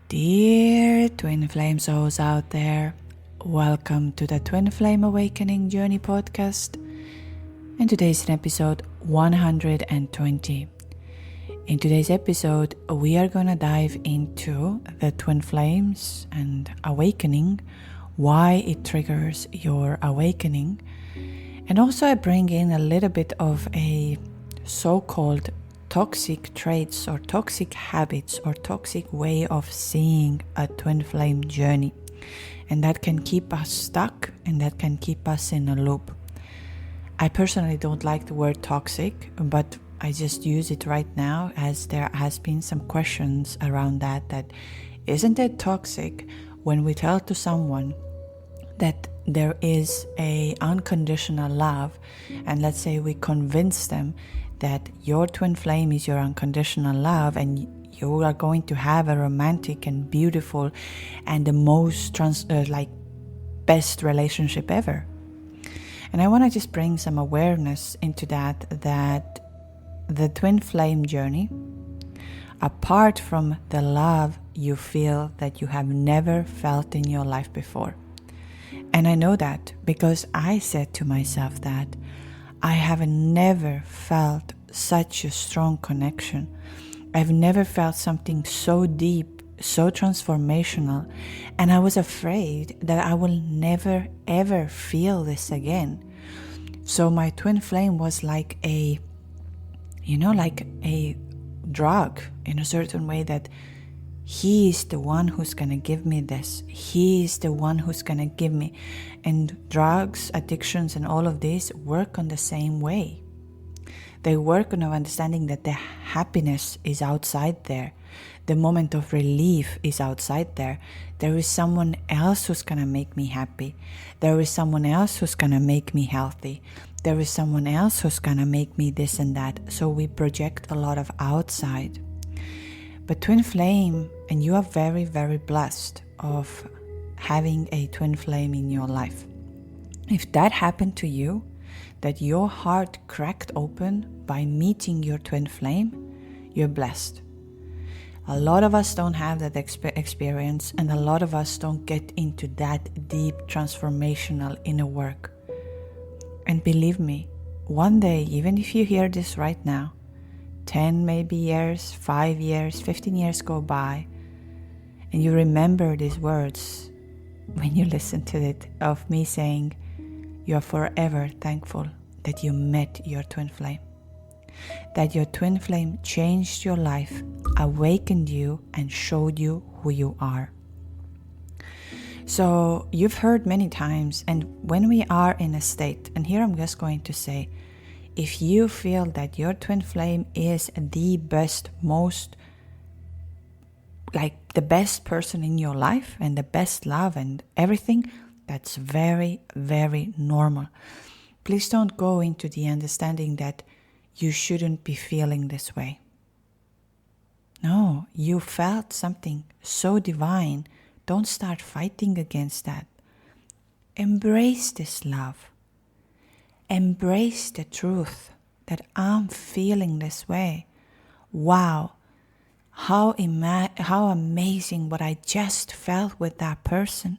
Dear Twin Flame souls out there, welcome to the Twin Flame Awakening Journey podcast. And today's in episode 120. In today's episode, we are going to dive into the Twin Flames and awakening, why it triggers your awakening. And also I bring in a little bit of a so-called toxic traits or toxic habits or toxic way of seeing a twin flame journey, and that can keep us stuck and that can keep us in a loop. I personally don't like the word toxic, but I just use it right now as there has been some questions around that isn't it toxic when we tell to someone that there is a unconditional love, and let's say we convince them that your twin flame is your unconditional love and you are going to have a romantic and beautiful and the most best relationship ever. And I want to just bring some awareness into that the twin flame journey, apart from the love you feel that you have never felt in your life before. And I know that because I said to myself that I have never felt such a strong connection. I've never felt something so deep, so transformational, and I was afraid that I will never ever feel this again. So my twin flame was like a drug in a certain way, that he is the one who's going to give me this. He is the one who's going to give me. And drugs, addictions, and all of this work on the same way. They work on understanding that the happiness is outside there. The moment of relief is outside there. There is someone else who's going to make me happy. There is someone else who's going to make me healthy. There is someone else who's going to make me this and that. So we project a lot of outside. But twin flame, and you are very, very blessed of having a twin flame in your life. If that happened to you, that your heart cracked open by meeting your twin flame, you're blessed. A lot of us don't have that experience, and a lot of us don't get into that deep transformational inner work. And believe me, one day, even if you hear this right now, 10 maybe years, 5 years, 15 years go by, and you remember these words when you listen to it, of me saying you are forever thankful that you met your twin flame, that your twin flame changed your life, awakened you, and showed you who you are. So you've heard many times, and when we are in a state, and here I'm just going to say, if you feel that your twin flame is the best, most, the best person in your life and the best love and everything, that's very, very normal. Please don't go into the understanding that you shouldn't be feeling this way. No, you felt something so divine. Don't start fighting against that. Embrace this love. Embrace the truth that I'm feeling this way. Wow, how amazing what I just felt with that person.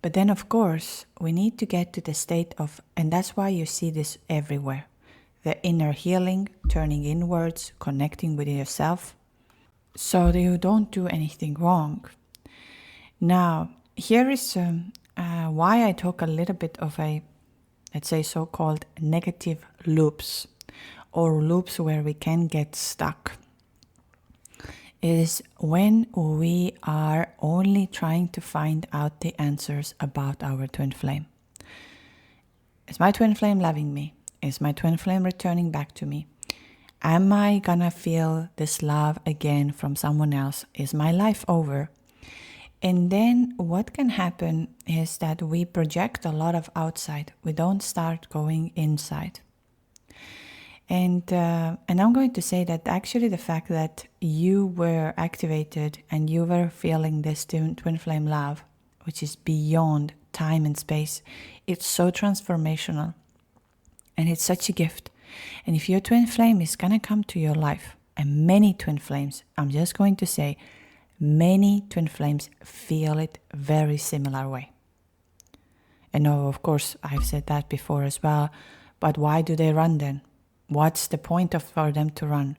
But then, of course, we need to get to the state of, and that's why you see this everywhere, the inner healing, turning inwards, connecting with yourself, so that you don't do anything wrong. Now, here is why I talk a little bit of a, let's say, so-called negative loops, or loops where we can get stuck, is when we are only trying to find out the answers about our twin flame. Is my twin flame loving me? Is my twin flame returning back to me? Am I gonna feel this love again from someone else? Is my life over? And then what can happen is that we project a lot of outside. We don't start going inside. And I'm going to say that actually the fact that you were activated and you were feeling this twin flame love, which is beyond time and space, it's so transformational. And it's such a gift. And if your twin flame is going to come to your life, and many twin flames, I'm just going to say, Many twin flames feel it very similar way. And no, of course, I've said that before as well. But why do they run then? What's the point for them to run?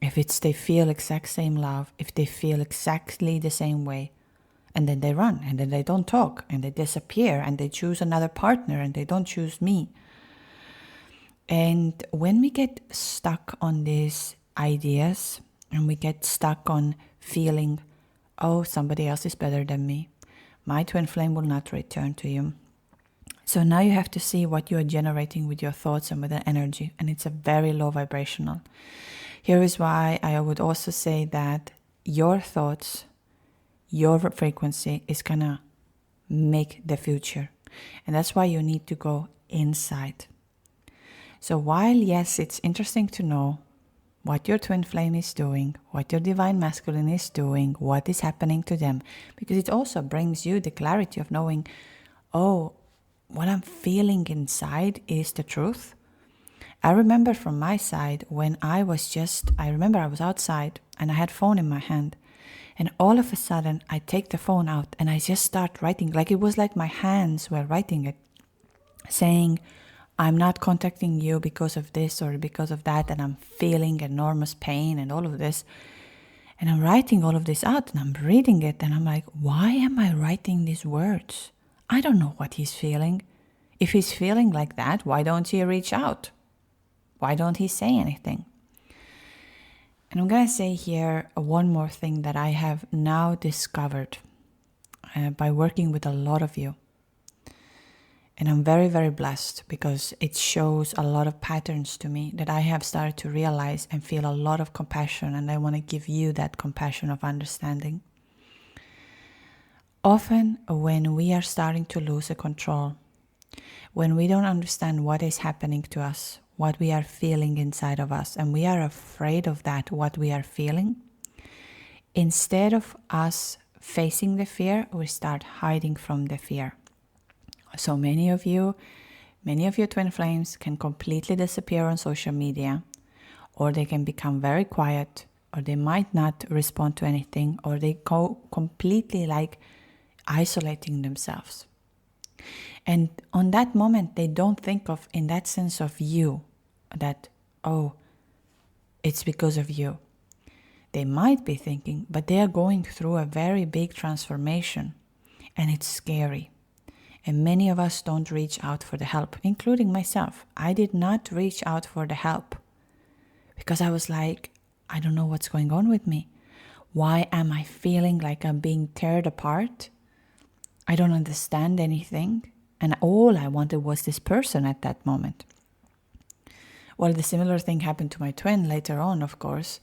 If they feel exact same love, if they feel exactly the same way, and then they run, and then they don't talk, and they disappear, and they choose another partner, and they don't choose me. And when we get stuck on these ideas, and we get stuck on feeling, oh, somebody else is better than me, my twin flame will not return to you. So now you have to see what you are generating with your thoughts and with the energy, and it's a very low vibrational. Here is why I would also say that your thoughts, your frequency is gonna make the future. And that's why you need to go inside. So while, yes, it's interesting to know what your twin flame is doing, what your divine masculine is doing, what is happening to them, because it also brings you the clarity of knowing, oh, what I'm feeling inside is the truth. I remember from my side when I was outside and I had phone in my hand, and all of a sudden I take the phone out and I just start writing, like it was like my hands were writing it, saying, I'm not contacting you because of this or because of that, and I'm feeling enormous pain and all of this. And I'm writing all of this out and I'm reading it and I'm like, why am I writing these words? I don't know what he's feeling. If he's feeling like that, why don't he reach out? Why don't he say anything? And I'm going to say here one more thing that I have now discovered by working with a lot of you. And I'm very, very blessed because it shows a lot of patterns to me that I have started to realize and feel a lot of compassion. And I want to give you that compassion of understanding. Often when we are starting to lose a control, when we don't understand what is happening to us, what we are feeling inside of us, and we are afraid of that, what we are feeling, instead of us facing the fear, we start hiding from the fear. So many of your twin flames can completely disappear on social media, or they can become very quiet, or they might not respond to anything, or they go completely like isolating themselves. And on that moment, they don't think of, in that sense of you, that, oh, it's because of you. They might be thinking, but they are going through a very big transformation, and it's scary. And many of us don't reach out for the help, including myself. I did not reach out for the help because I was like, I don't know what's going on with me. Why am I feeling like I'm being torn apart? I don't understand anything. And all I wanted was this person at that moment. Well, the similar thing happened to my twin later on, of course.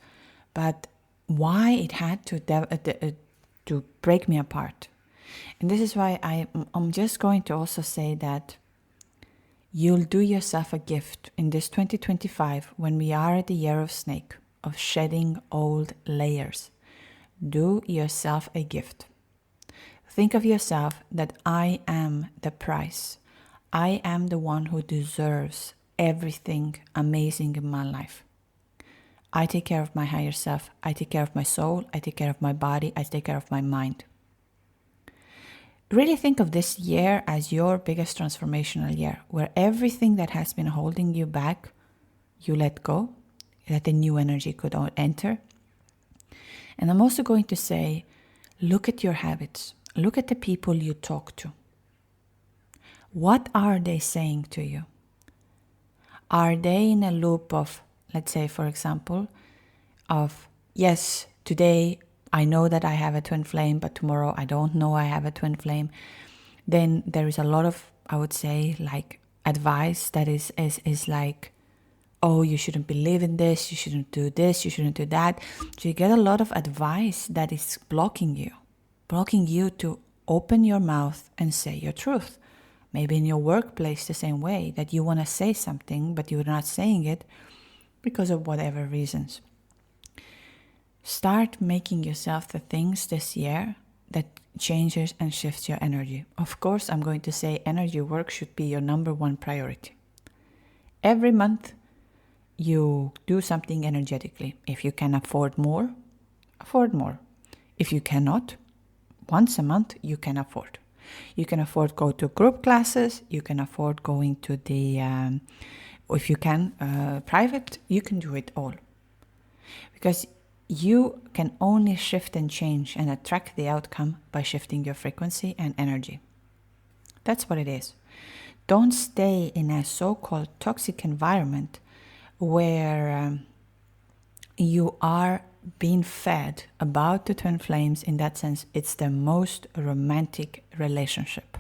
But why it had to break me apart? And this is why I'm just going to also say that you'll do yourself a gift in this 2025 when we are at the year of snake, of shedding old layers. Do yourself a gift. Think of yourself that I am the price. I am the one who deserves everything amazing in my life. I take care of my higher self. I take care of my soul. I take care of my body. I take care of my mind. Really think of this year as your biggest transformational year, where everything that has been holding you back, you let go, that the new energy could enter. And I'm also going to say, look at your habits. Look at the people you talk to. What are they saying to you? Are they in a loop of, let's say, for example, of, yes, today I know that I have a twin flame, but tomorrow I don't know I have a twin flame. Then there is a lot of, I would say, like advice that is like, oh, you shouldn't believe in this, you shouldn't do this, you shouldn't do that. So you get a lot of advice that is blocking you to open your mouth and say your truth. Maybe in your workplace the same way, that you want to say something, but you're not saying it because of whatever reasons. Start making yourself the things this year that changes and shifts your energy. Of course, I'm going to say energy work should be your number one priority. Every month, you do something energetically. If you can afford more, afford more. If you cannot, once a month you can afford. You can afford go to group classes. You can afford going to the, if you can, private. You can do it all. Because you can only shift and change and attract the outcome by shifting your frequency and energy. That's what it is. Don't stay in a so-called toxic environment where you are being fed about the twin flames. In that sense, it's the most romantic relationship.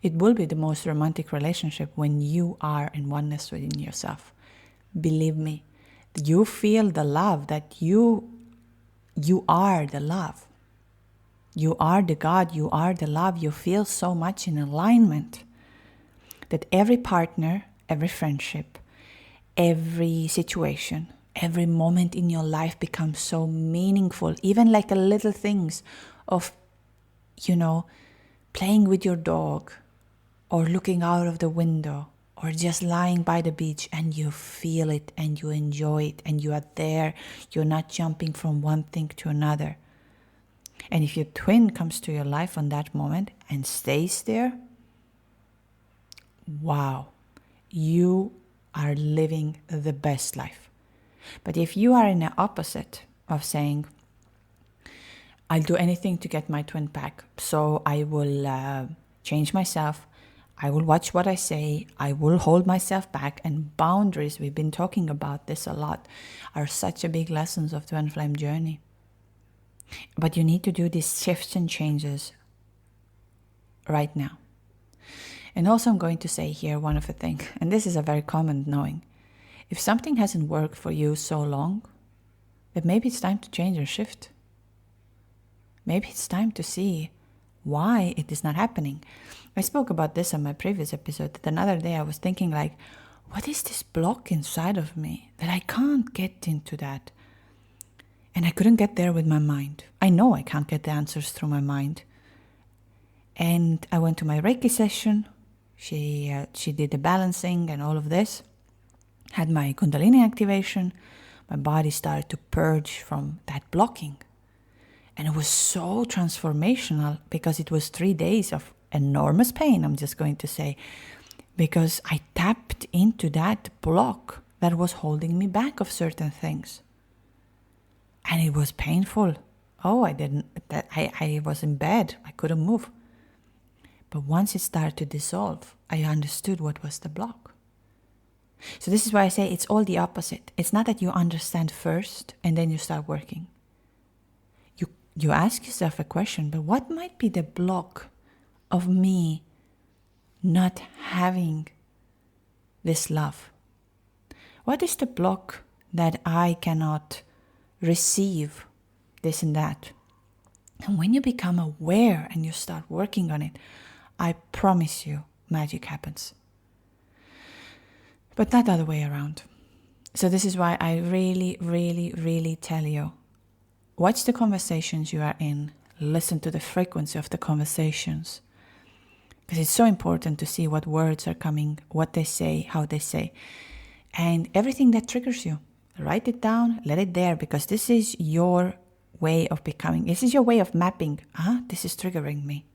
It will be the most romantic relationship when you are in oneness within yourself. Believe me, you feel the love that you are the love. You are the God, you are the love. You feel so much in alignment that every partner, every friendship, every situation, every moment in your life becomes so meaningful. Even like the little things of, playing with your dog or looking out of the window or just lying by the beach, and you feel it and you enjoy it and you are there. You're not jumping from one thing to another. And if your twin comes to your life on that moment and stays there, wow, you are living the best life. But if you are in the opposite of saying, I'll do anything to get my twin back, so I will change myself, I will watch what I say, I will hold myself back, and boundaries, we've been talking about this a lot, are such a big lessons of twin flame journey. But you need to do these shifts and changes right now. And also I'm going to say here one of the things, and this is a very common knowing. If something hasn't worked for you so long, then maybe it's time to change or shift. Maybe it's time to see why it is not happening. I spoke about this on my previous episode, that another day I was thinking like, what is this block inside of me that I can't get into that? And I couldn't get there with my mind. I know I can't get the answers through my mind. And I went to my Reiki session. She did the balancing and all of this. Had my Kundalini activation. My body started to purge from that blocking. And it was so transformational because it was 3 days of enormous pain, I'm just going to say. Because I tapped into that block that was holding me back of certain things. And it was painful. Oh, I was in bed. I couldn't move. But once it started to dissolve, I understood what was the block. So this is why I say it's all the opposite. It's not that you understand first and then you start working. You ask yourself a question, but what might be the block of me not having this love? What is the block that I cannot receive this and that? And when you become aware and you start working on it, I promise you, magic happens. But not the other way around. So this is why I really, really, really tell you, watch the conversations you are in. Listen to the frequency of the conversations. Because it's so important to see what words are coming, what they say, how they say. And everything that triggers you, write it down, let it there, because this is your way of becoming. This is your way of mapping. This is triggering me.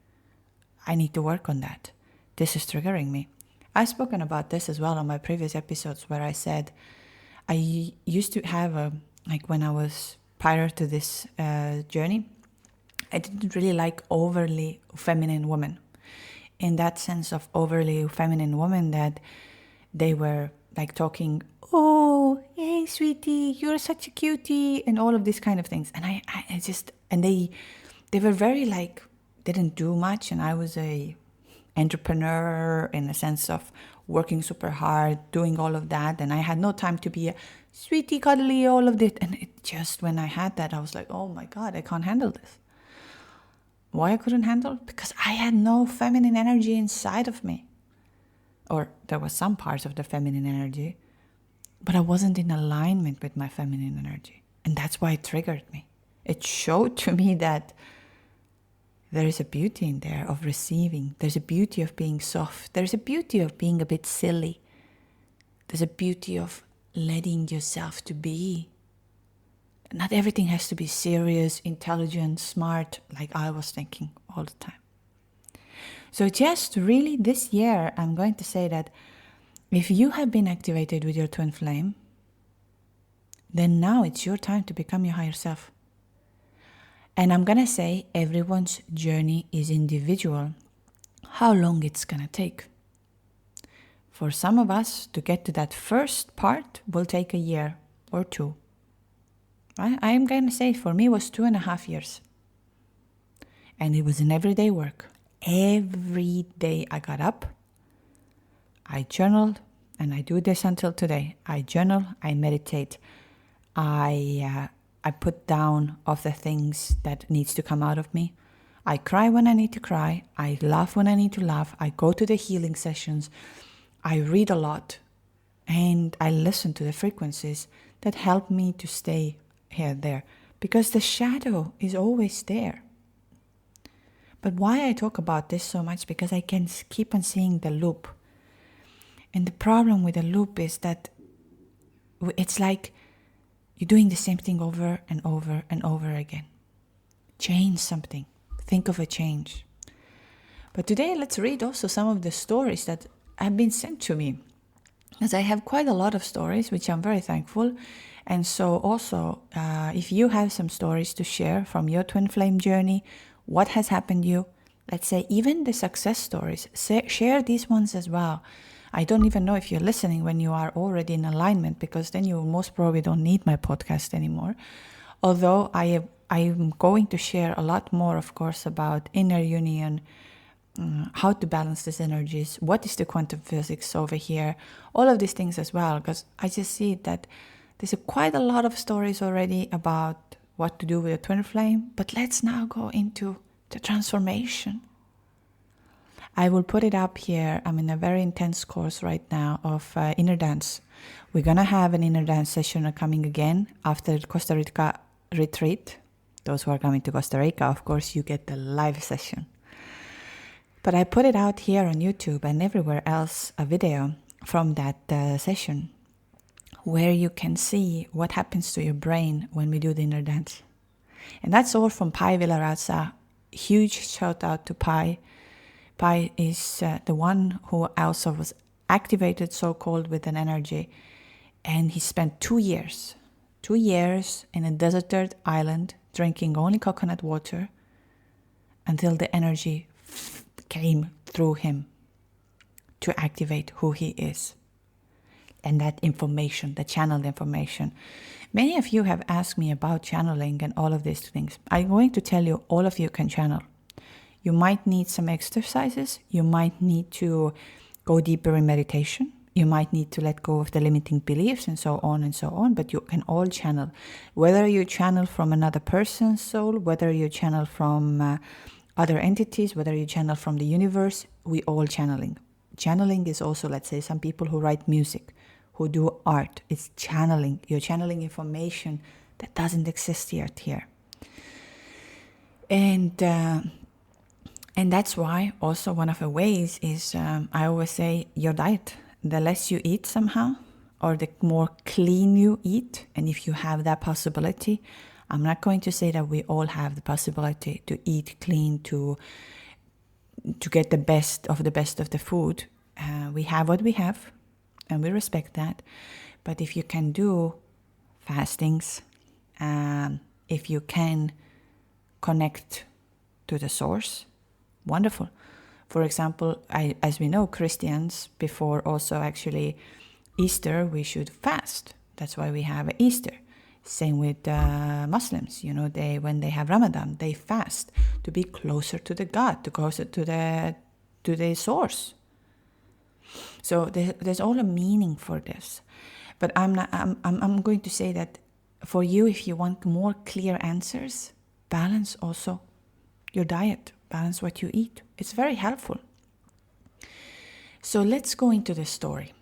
I need to work on that. This is triggering me. I've spoken about this as well on my previous episodes where I said I used to have when I was prior to this journey, I didn't really like overly feminine women. In that sense of overly feminine women that they were like talking, oh, hey, sweetie, you're such a cutie, and all of these kind of things. And I just, and they were very like, didn't do much. And I was a entrepreneur in the sense of working super hard, doing all of that. And I had no time to be a sweetie, cuddly, all of this. And it just, when I had that, I was like, oh my God, I can't handle this. Why I couldn't handle? Because I had no feminine energy inside of me. Or there was some parts of the feminine energy, but I wasn't in alignment with my feminine energy. And that's why it triggered me. It showed to me that there is a beauty in there of receiving. There's a beauty of being soft. There's a beauty of being a bit silly. There's a beauty of letting yourself to be. Not everything has to be serious, intelligent, smart, like I was thinking all the time. So just really this year, I'm going to say that if you have been activated with your twin flame, then now it's your time to become your higher self. And I'm going to say everyone's journey is individual. How long it's going to take. For some of us to get to that first part will take a year or two. Right? I'm going to say for me it was 2.5 years. And it was an everyday work. Every day I got up, I journaled, and I do this until today. I journal, I meditate, I put down of the things that needs to come out of me. I cry when I need to cry. I laugh when I need to laugh. I go to the healing sessions. I read a lot. And I listen to the frequencies that help me to stay here there. Because the shadow is always there. But why I talk about this so much? Because I can keep on seeing the loop. And the problem with the loop is that it's like you're doing the same thing over and over and over again. Change something. Think of a change. But today let's read also some of the stories that have been sent to me. Because I have quite a lot of stories, which I'm very thankful. And so also, if you have some stories to share from your twin flame journey, what has happened to you, let's say even the success stories, share these ones as well. I don't even know if you're listening when you are already in alignment, because then you most probably don't need my podcast anymore. Although I'm going to share a lot more, of course, about inner union, how to balance these energies, what is the quantum physics over here, all of these things as well, because I just see that there's quite a lot of stories already about what to do with a twin flame, but let's now go into the transformation. I will put it up here. I'm in a very intense course right now of inner dance. We're going to have an inner dance session coming again after the Costa Rica retreat. Those who are coming to Costa Rica, of course, you get the live session. But I put it out here on YouTube and everywhere else, a video from that session, where you can see what happens to your brain when we do the inner dance. And that's all from Pai Villarazza. Huge shout out to Pai. Pai is the one who also was activated, so-called, with an energy. And he spent 2 years in a deserted island, drinking only coconut water, until the energy came through him to activate who he is. And that information, the channeled information. Many of you have asked me about channeling and all of these things. I'm going to tell you, all of you can channel. You might need some exercises. You might need to go deeper in meditation. You might need to let go of the limiting beliefs and so on, but you can all channel. Whether you channel from another person's soul, whether you channel from other entities, whether you channel from the universe, we all channeling. Channeling is also, let's say, some people who write music, who do art. It's channeling. You're channeling information that doesn't exist yet here. And that's why also one of the ways is, I always say, your diet. The less you eat somehow, or the more clean you eat, and if you have that possibility, I'm not going to say that we all have the possibility to eat clean, to get the best of the food. We have what we have, and we respect that. But if you can do fastings, if you can connect to the source, wonderful. For example, as we know, Christians, before also actually Easter, we should fast. That's why we have Easter. Same with Muslims, when they have Ramadan, they fast to be closer to the God, to closer to the source. So there's all a meaning for this. But I'm going to say that for you, if you want more clear answers, balance also your diet, balance what you eat. It's very helpful. So let's go into the story,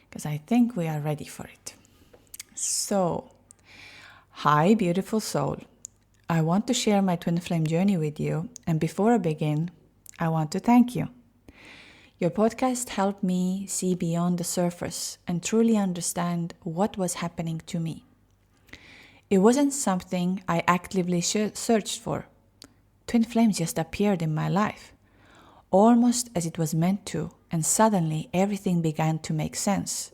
because I think we are ready for it. So, hi, beautiful soul. I want to share my twin flame journey with you. And before I begin, I want to thank you. Your podcast helped me see beyond the surface and truly understand what was happening to me. It wasn't something I actively searched for. Twin flames just appeared in my life, almost as it was meant to, and suddenly everything began to make sense.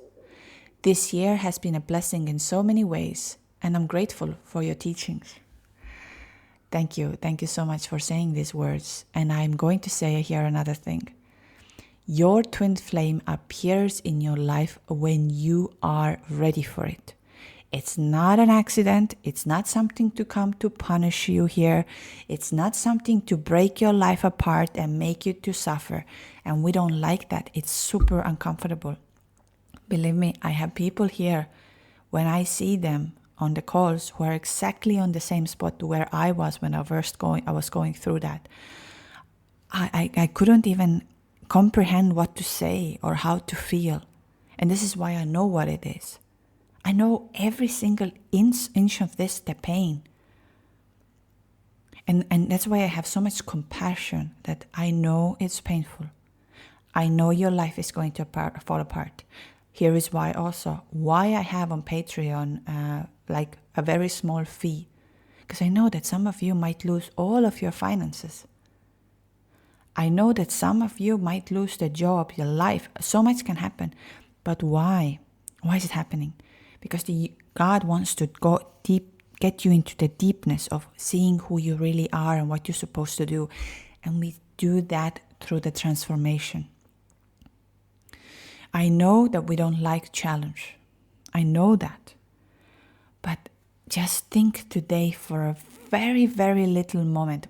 This year has been a blessing in so many ways, and I'm grateful for your teachings. Thank you so much for saying these words. And I'm going to say here another thing. Your twin flame appears in your life when you are ready for it. It's not an accident. It's not something to come to punish you here. It's not something to break your life apart and make you to suffer. And we don't like that. It's super uncomfortable. Believe me, I have people here, when I see them on the calls, who are exactly on the same spot where I was when I was going through that. I couldn't even comprehend what to say or how to feel. And this is why I know what it is. I know every single inch of this, the pain. And that's why I have so much compassion, that I know it's painful. I know your life is going to fall apart. Here is why I have on Patreon like a very small fee. Because I know that some of you might lose all of your finances. I know that some of you might lose the job, your life. So much can happen. But why? Why is it happening? Because God wants to go deep, get you into the deepness of seeing who you really are and what you're supposed to do. And we do that through the transformation. I know that we don't like challenge. I know that. But just think today for a very, very little moment.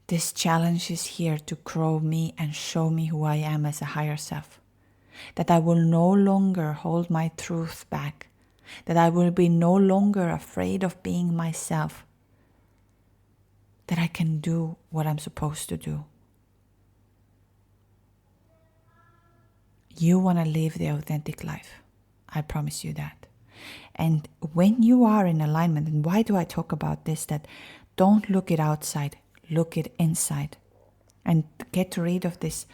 This challenge is here to grow me and show me who I am as a higher self. That I will no longer hold my truth back. That I will be no longer afraid of being myself. That I can do what I'm supposed to do. You want to live the authentic life. I promise you that. And when you are in alignment, and why do I talk about this? That don't look it outside, look it inside. And get rid of this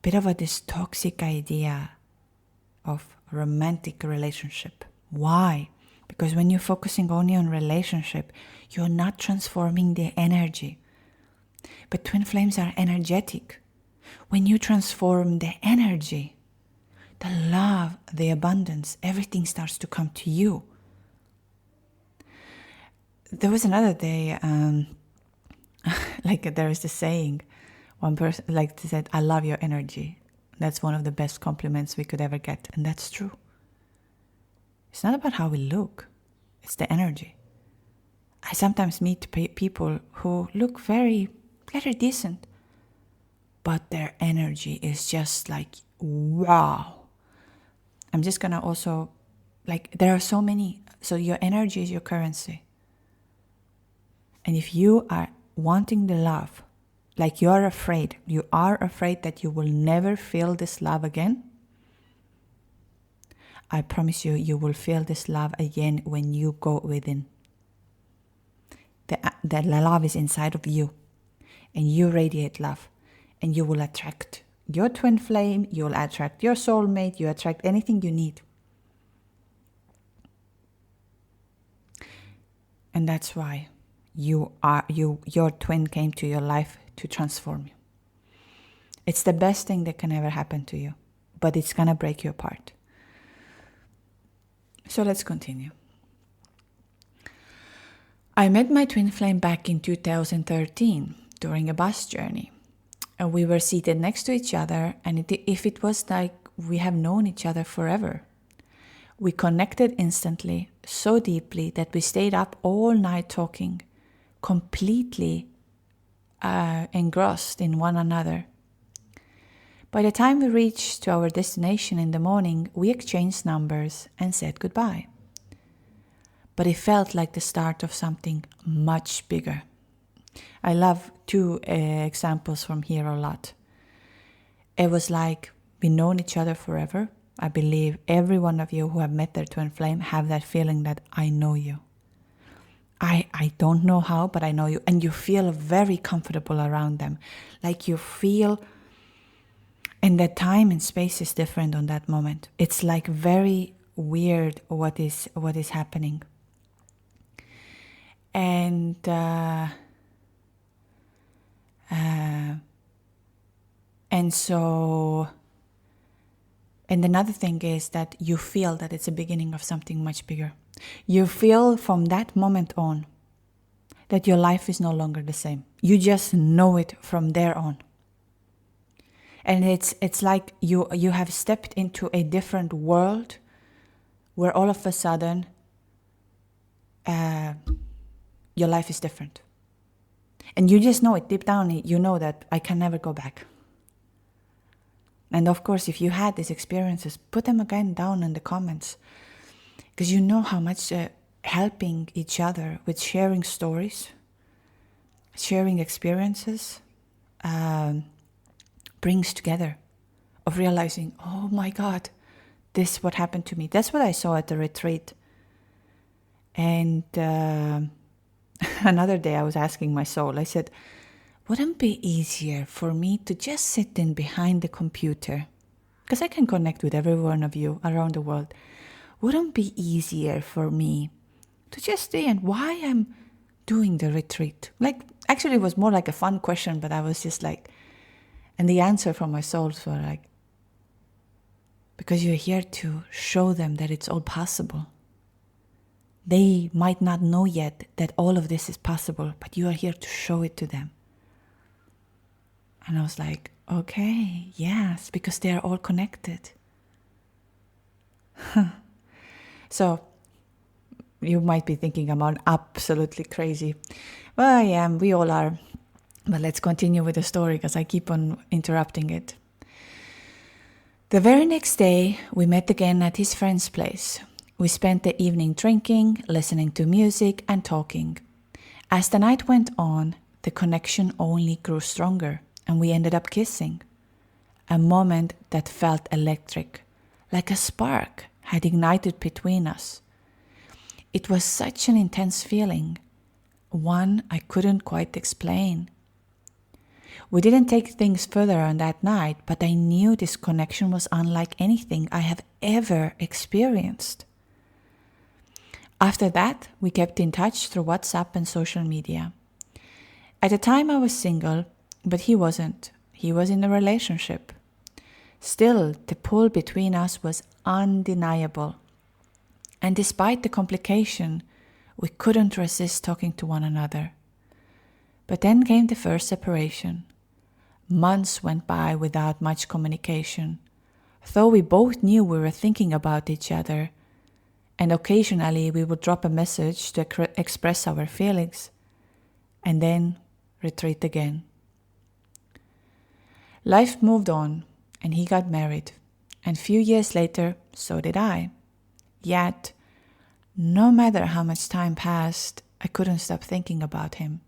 bit of this toxic idea of romantic relationship. Why? Because when you're focusing only on relationship, you're not transforming the energy. But twin flames are energetic. When you transform the energy, the love, the abundance, everything starts to come to you. There was another day, like there is the saying, one person said, "I love your energy." That's one of the best compliments we could ever get, and that's true. It's not about how we look, it's the energy. I sometimes meet people who look very, very decent, but their energy is just like, wow. I'm just gonna also, there are so many, so your energy is your currency. And if you are wanting the love, you are afraid that you will never feel this love again, I promise you, you will feel this love again when you go within. The love is inside of you, and you radiate love, and you will attract your twin flame, you will attract your soulmate, you attract anything you need. And that's why your twin came to your life to transform you. It's the best thing that can ever happen to you, but it's gonna break you apart. So let's continue. I met my twin flame back in 2013 during a bus journey. And we were seated next to each other, and if it was like we have known each other forever. We connected instantly, so deeply that we stayed up all night talking, completely engrossed in one another. By the time we reached to our destination in the morning, we exchanged numbers and said goodbye. But it felt like the start of something much bigger. I love two examples from here a lot. It was like we've known each other forever. I believe every one of you who have met their twin flame have that feeling that I know you. I don't know how, but I know you. And you feel very comfortable around them. Like you feel, and the time and space is different on that moment. It's like very weird what is happening. And another thing is that you feel that it's the beginning of something much bigger. You feel from that moment on that your life is no longer the same. You just know it from there on. And it's like you have stepped into a different world where all of a sudden your life is different. And you just know it deep down, you know that I can never go back. And of course, if you had these experiences, put them again down in the comments. Because you know how much helping each other with sharing stories, sharing experiences, brings together. Of realizing, oh my God, this is what happened to me. That's what I saw at the retreat. And another day I was asking my soul, I said, wouldn't it be easier for me to just sit in behind the computer? Because I can connect with every one of you around the world. Wouldn't it be easier for me to just stay and why I'm doing the retreat? Like, actually it was more like a fun question, but I was just like, and the answer from my souls were like, because you're here to show them that it's all possible. They might not know yet that all of this is possible, but you are here to show it to them. And I was like, okay, yes, because they are all connected. So, you might be thinking I'm absolutely crazy. Well, I am, we all are. But let's continue with the story because I keep on interrupting it. The very next day, we met again at his friend's place. We spent the evening drinking, listening to music, and talking. As the night went on, the connection only grew stronger, and we ended up kissing. A moment that felt electric, like a spark had ignited between us. It was such an intense feeling, one I couldn't quite explain. We didn't take things further on that night, but I knew this connection was unlike anything I have ever experienced. After that, we kept in touch through WhatsApp and social media. At the time I was single, but he wasn't. He was in a relationship. Still, the pull between us was undeniable. And despite the complication, we couldn't resist talking to one another. But then came the first separation. Months went by without much communication, though we both knew we were thinking about each other, and occasionally we would drop a message to express our feelings, and then retreat again. Life moved on, and he got married, and a few years later, so did I. Yet, no matter how much time passed, I couldn't stop thinking about him.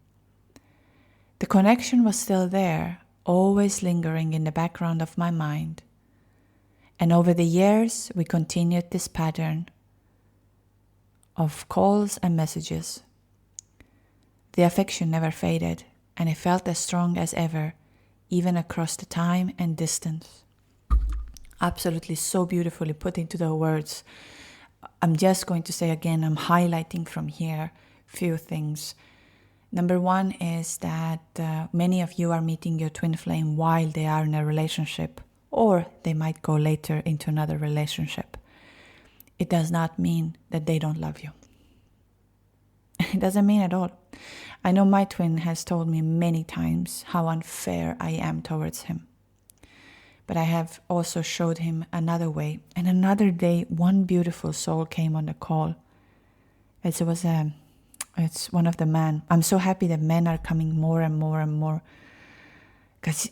The connection was still there, always lingering in the background of my mind. And over the years, we continued this pattern of calls and messages. The affection never faded, and it felt as strong as ever, even across the time and distance. Absolutely so beautifully put into the words. I'm just going to say again, I'm highlighting from here few things. Number one is that many of you are meeting your twin flame while they are in a relationship, or they might go later into another relationship. It does not mean that they don't love you. It doesn't mean at all. I know my twin has told me many times how unfair I am towards him. But I have also showed him another way. And another day, one beautiful soul came on the call. It's one of the men. I'm so happy that men are coming more and more and more. Because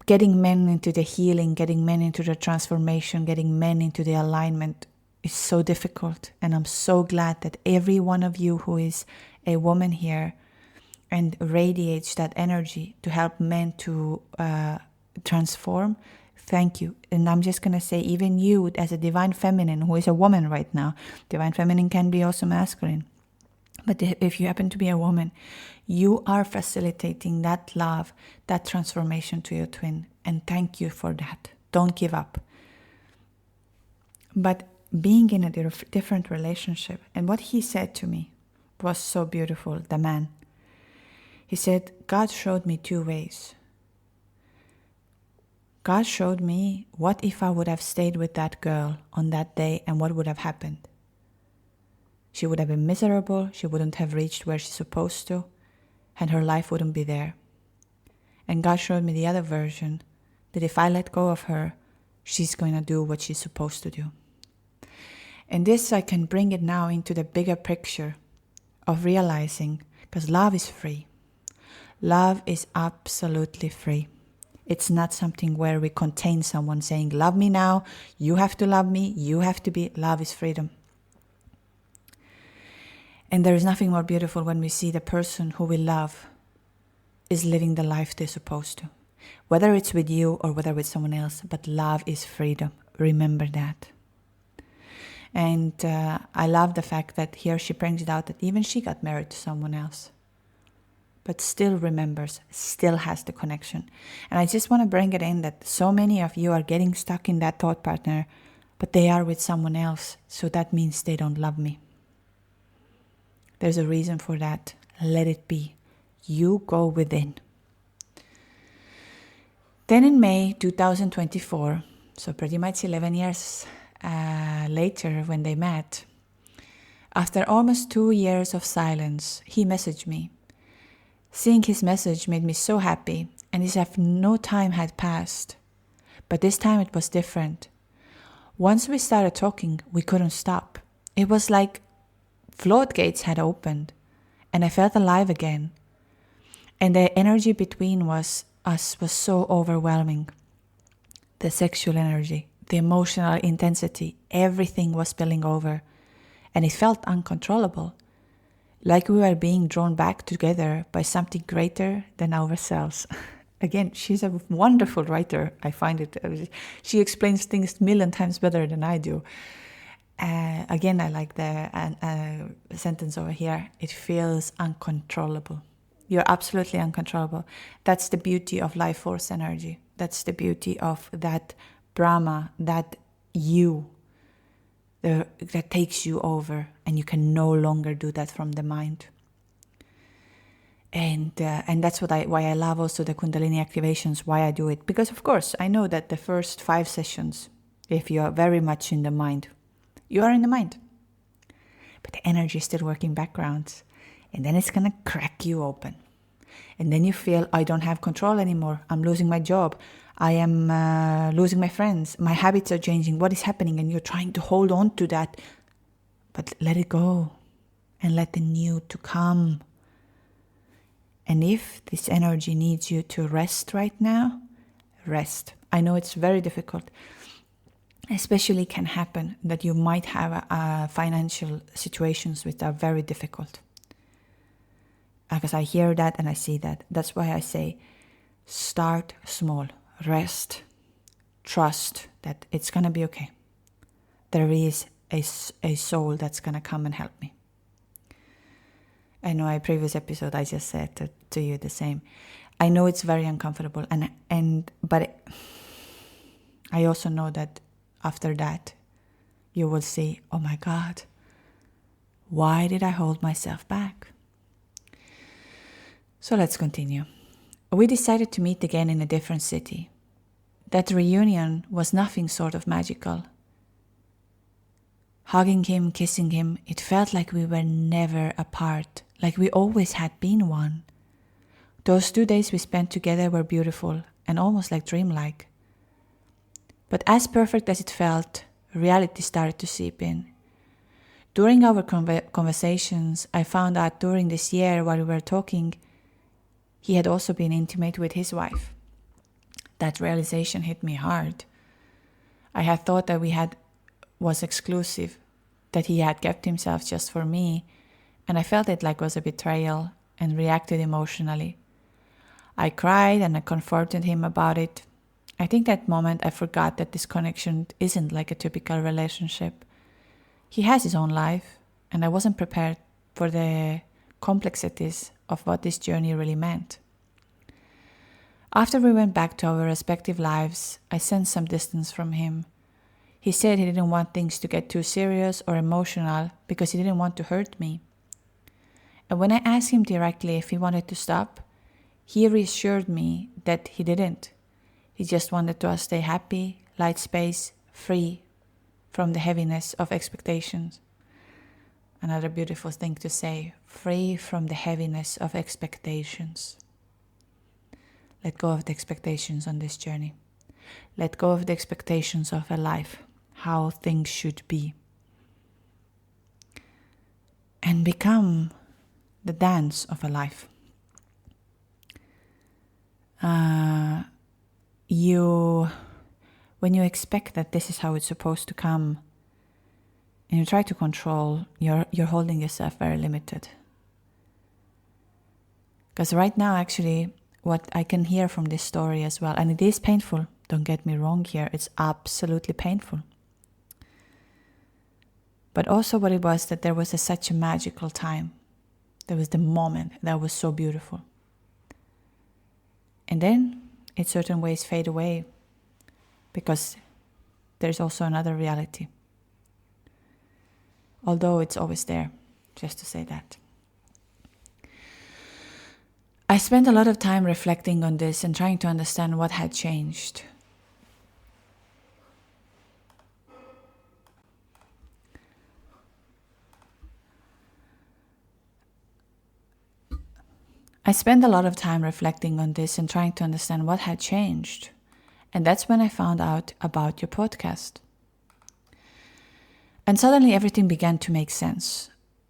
getting men into the healing, getting men into the transformation, getting men into the alignment is so difficult. And I'm so glad that every one of you who is a woman here and radiates that energy to help men to transform, thank you. And I'm just going to say, even you as a divine feminine who is a woman right now, divine feminine can be also masculine. But if you happen to be a woman, you are facilitating that love, that transformation to your twin. And thank you for that. Don't give up. But being in a different relationship. And what he said to me was so beautiful, the man. He said, God showed me two ways. God showed me what if I would have stayed with that girl on that day and what would have happened. She would have been miserable, she wouldn't have reached where she's supposed to, and her life wouldn't be there. And God showed me the other version, that if I let go of her, she's going to do what she's supposed to do. And this, I can bring it now into the bigger picture of realizing, because love is free. Love is absolutely free. It's not something where we contain someone saying, love me now, you have to love me, you have to be. Love is freedom. And there is nothing more beautiful when we see the person who we love is living the life they're supposed to. Whether it's with you or whether with someone else, but love is freedom. Remember that. And I love the fact that here she brings it out that even she got married to someone else, but still remembers, still has the connection. And I just want to bring it in that so many of you are getting stuck in that thought partner, but they are with someone else, so that means they don't love me. There's a reason for that. Let it be. You go within. Then in May 2024, so pretty much 11 years later when they met, after almost 2 years of silence, he messaged me. Seeing his message made me so happy, and as if no time had passed. But this time it was different. Once we started talking, we couldn't stop. It was like floodgates had opened, and I felt alive again. And the energy between us was so overwhelming. The sexual energy, the emotional intensity, everything was spilling over, and it felt uncontrollable. Like we were being drawn back together by something greater than ourselves. Again, she's a wonderful writer. I find it. She explains things a million times better than I do. Again, I like the sentence over here. It feels uncontrollable. You're absolutely uncontrollable. That's the beauty of life force energy. That's the beauty of that Brahma, that you, that takes you over, and you can no longer do that from the mind. And that's why I love also the Kundalini activations, why I do it. Because of course, I know that the first 5 sessions, if you are very much in the mind, you are in the mind. But the energy is still working backgrounds. And then it's going to crack you open. And then you feel, I don't have control anymore. I'm losing my job. I am losing my friends. My habits are changing. What is happening? And you're trying to hold on to that. But let it go. And let the new to come. And if this energy needs you to rest right now, rest. I know it's very difficult. Especially can happen that you might have financial situations which are very difficult. Because I hear that and I see that. That's why I say, start small, rest, trust that it's going to be okay. There is a soul that's going to come and help me. I know in a previous episode I just said to you the same. I know it's very uncomfortable, but I also know that after that you will see, oh my God, why did I hold myself back? So let's continue. We decided to meet again in a different city. That reunion was nothing sort of magical. Hugging him, kissing him, it felt like we were never apart, like we always had been one. Those 2 days we spent together were beautiful and almost like dreamlike. But as perfect as it felt, reality started to seep in. During our conversations, I found out during this year while we were talking, he had also been intimate with his wife. That realization hit me hard. I had thought that was exclusive, that he had kept himself just for me, and I felt it like was a betrayal and reacted emotionally. I cried and I comforted him about it. I think that moment I forgot that this connection isn't like a typical relationship. He has his own life, and I wasn't prepared for the complexities of what this journey really meant. After we went back to our respective lives, I sensed some distance from him. He said he didn't want things to get too serious or emotional because he didn't want to hurt me. And when I asked him directly if he wanted to stop, he reassured me that he didn't. He just wanted us to stay happy, light space, free from the heaviness of expectations. Another beautiful thing to say, free from the heaviness of expectations. Let go of the expectations on this journey. Let go of the expectations of a life, how things should be. And become the dance of a life. When you expect that this is how it's supposed to come, and you try to control, you're holding yourself very limited. Because right now, actually, what I can hear from this story as well, and it is painful, don't get me wrong here, it's absolutely painful. But also what it was, that there was such a magical time. There was the moment that was so beautiful. And then, in certain ways, fade away. Because there's also another reality. Although it's always there, just to say that. I spent a lot of time reflecting on this and trying to understand what had changed. I spent a lot of time reflecting on this and trying to understand what had changed. And that's when I found out about your podcast. And suddenly everything began to make sense.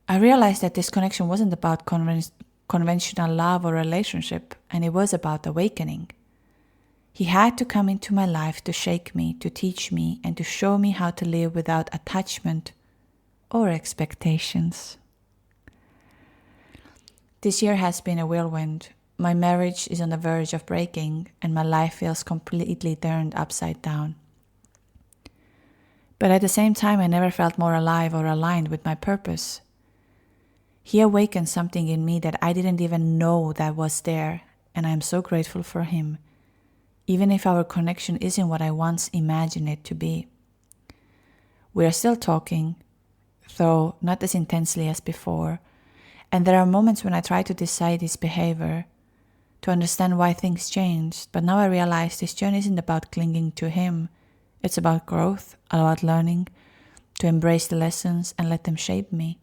I realized that this connection wasn't about conventional love or relationship, and it was about awakening. He had to come into my life to shake me, to teach me, and to show me how to live without attachment or expectations. This year has been a whirlwind. My marriage is on the verge of breaking, and my life feels completely turned upside down. But at the same time, I never felt more alive or aligned with my purpose. He awakened something in me that I didn't even know that was there, and I am so grateful for him, even if our connection isn't what I once imagined it to be. We are still talking, though not as intensely as before, and there are moments when I try to decide his behavior, to understand why things changed, but now I realize this journey isn't about clinging to him. It's about growth, about learning, to embrace the lessons and let them shape me.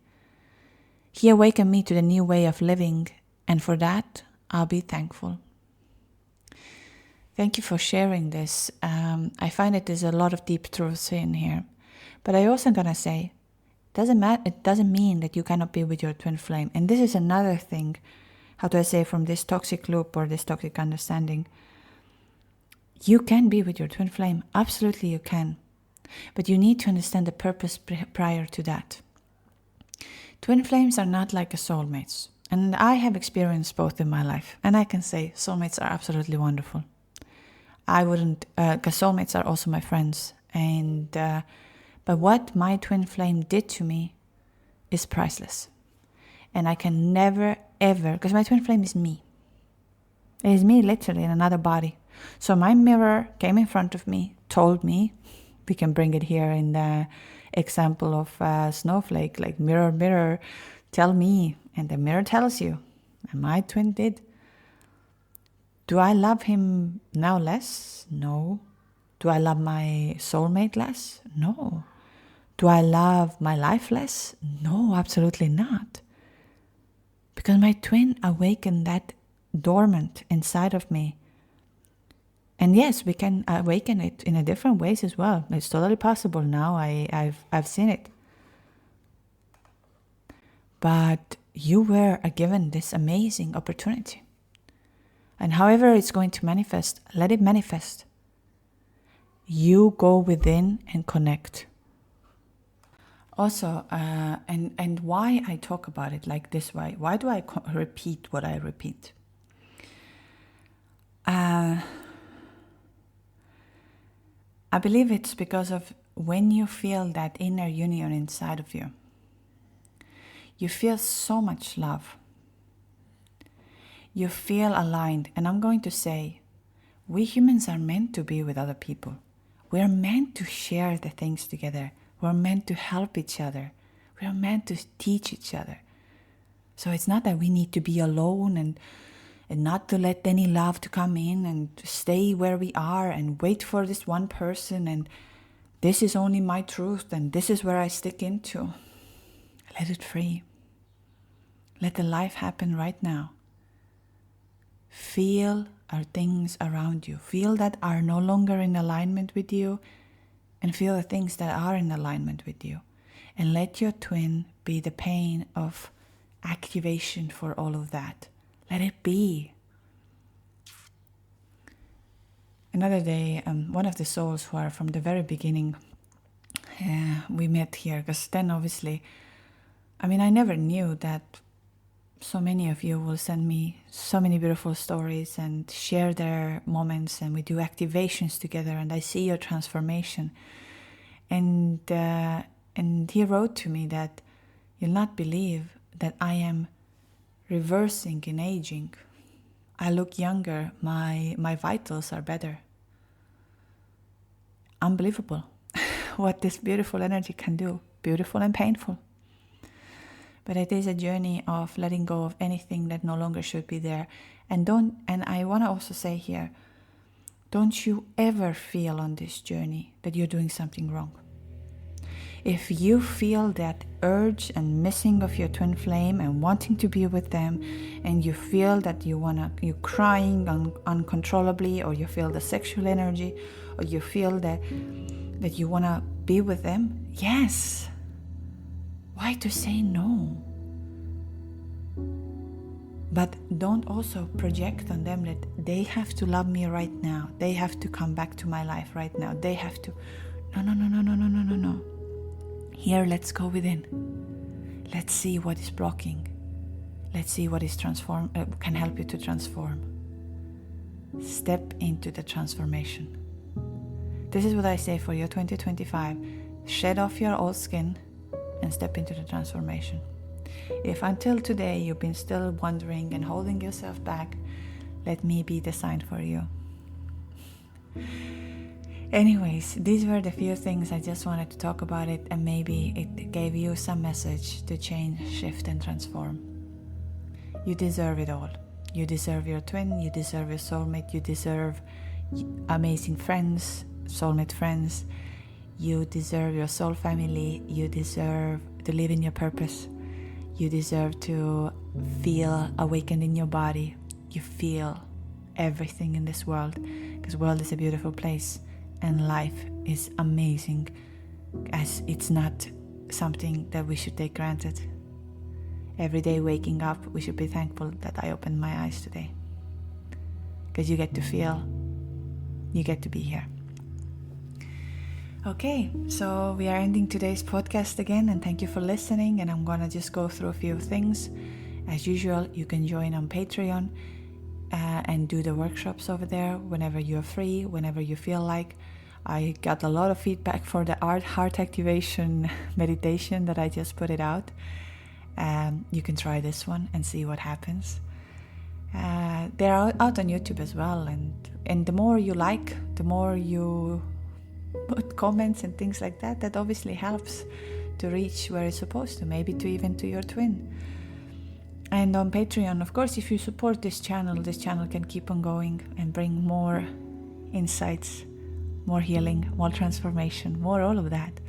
He awakened me to the new way of living, and for that, I'll be thankful. Thank you for sharing this. I find that there's a lot of deep truths in here. But I also gonna say, it doesn't mean that you cannot be with your twin flame. And this is another thing, how do I say, from this toxic loop or this toxic understanding. You can be with your twin flame. Absolutely you can. But you need to understand the purpose prior to that. Twin flames are not like a soulmates. And I have experienced both in my life. And I can say soulmates are absolutely wonderful. I wouldn't, because soulmates are also my friends. But what my twin flame did to me is priceless. And I can never, ever, because my twin flame is me. It is me literally in another body. So my mirror came in front of me, told me, we can bring it here in the example of snowflake, like mirror, mirror, tell me. And the mirror tells you. And my twin did. Do I love him now less? No. Do I love my soulmate less? No. Do I love my life less? No, absolutely not. Because my twin awakened that dormant inside of me. And yes, we can awaken it in a different ways as well. It's totally possible now. I've seen it. But you were given this amazing opportunity. And however it's going to manifest, let it manifest. You go within and connect. Also, and why I talk about it like this way, why do I repeat what I repeat? I believe it's because of when you feel that inner union inside of you, you feel so much love. You feel aligned. And I'm going to say, we humans are meant to be with other people. We're meant to share the things together. We're meant to help each other. We're meant to teach each other. So it's not that we need to be alone and not to let any love to come in and to stay where we are and wait for this one person and this is only my truth and this is where I stick into. Let it free. Let the life happen right now. Feel our things around you. Feel that are no longer in alignment with you and feel the things that are in alignment with you. And let your twin be the pain of activation for all of that. Let it be. Another day, one of the souls who are from the very beginning, we met here, because then obviously, I never knew that so many of you will send me so many beautiful stories and share their moments, and we do activations together, and I see your transformation. And he wrote to me that you'll not believe that I am reversing in aging. I look younger, my vitals are better. Unbelievable what this beautiful energy can do. Beautiful and painful. But it is a journey of letting go of anything that no longer should be there. And I want to also say here, don't you ever feel on this journey that you're doing something wrong. If you feel that urge and missing of your twin flame and wanting to be with them, and you feel that you're crying uncontrollably, or you feel the sexual energy, or you feel that you want to be with them, yes. Why to say no? But don't also project on them that they have to love me right now. They have to come back to my life right now. They have to. No. Here, let's go within. Let's see what is blocking. Let's see what is can help you to transform. Step into the transformation. This is what I say for your 2025. Shed off your old skin and step into the transformation. If until today you've been still wondering and holding yourself back, let me be the sign for you. Anyways, these were the few things I just wanted to talk about it, and maybe it gave you some message to change, shift and transform. You deserve it all. You deserve your twin, you deserve your soulmate, you deserve amazing friends, soulmate friends. You deserve your soul family. You deserve to live in your purpose. You deserve to feel awakened in your body. You feel everything in this world, because the world is a beautiful place and life is amazing, as it's not something that we should take granted. Every day waking up, we should be thankful that I opened my eyes today, because you get to feel, you get to be here. Okay, so we are ending today's podcast again, and thank you for listening. And I'm gonna just go through a few things. As usual, you can join on Patreon and do the workshops over there whenever you're free, whenever you feel like. I got a lot of feedback for the heart activation meditation that I just put it out. You can try this one and see what happens. They're out on YouTube as well, and the more you like, the more you put comments and things like that, that obviously helps to reach where it's supposed to, maybe to even to your twin. And on Patreon, of course, if you support this channel can keep on going and bring more insights, more healing, more transformation, more all of that.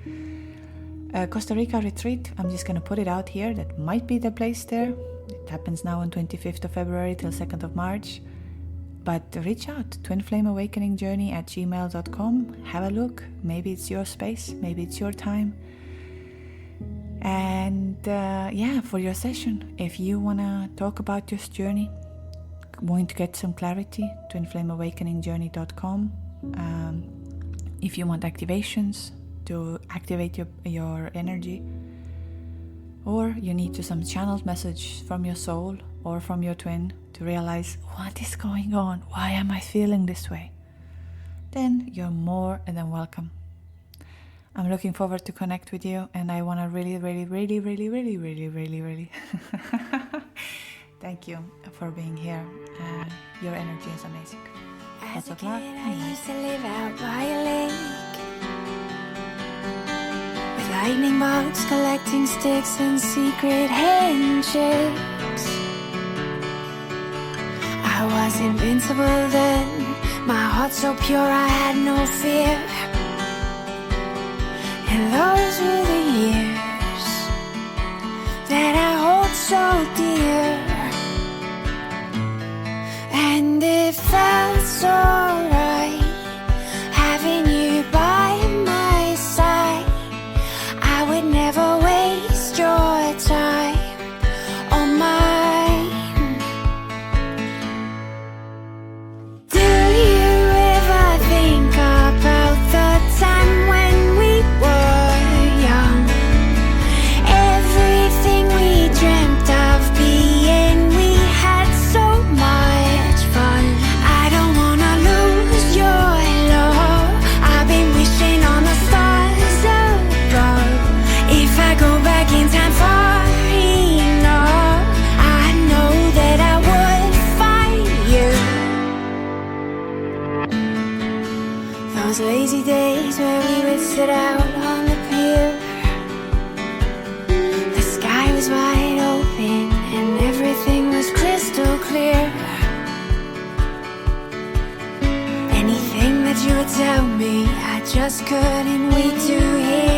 Costa Rica retreat, I'm just going to put it out here. That might be the place there. It happens now on 25th of February till 2nd of March. But reach out, twinflameawakeningjourney@gmail.com. Have a look. Maybe it's your space. Maybe it's your time. And for your session, if you want to talk about this journey, want to get some clarity, twinflameawakeningjourney.com. If you want activations to activate your energy, or you need some channeled message from your soul or from your twin to realize what is going on, why am I feeling this way, then you're more than welcome. I'm looking forward to connect with you, and I want to really thank you for being here. Your energy is amazing. Lots of love. I used to live out by a lake. lightning bolts, collecting sticks and secret handshakes. I was invincible then, my heart so pure I had no fear. And those were the years that I hold so dear. And it felt so right having you by my side. I would never waste your time or mine. Do you ever think about the time when we were young? Everything we dreamt of being, we had so much fun. I don't wanna lose your love. I've been wishing on the stars above. If I go back in time far enough, I know that I would find you. Those lazy days where we would sit out on the pier. The sky was wide open and everything was crystal clear. Anything that you would tell me, I just couldn't wait to hear.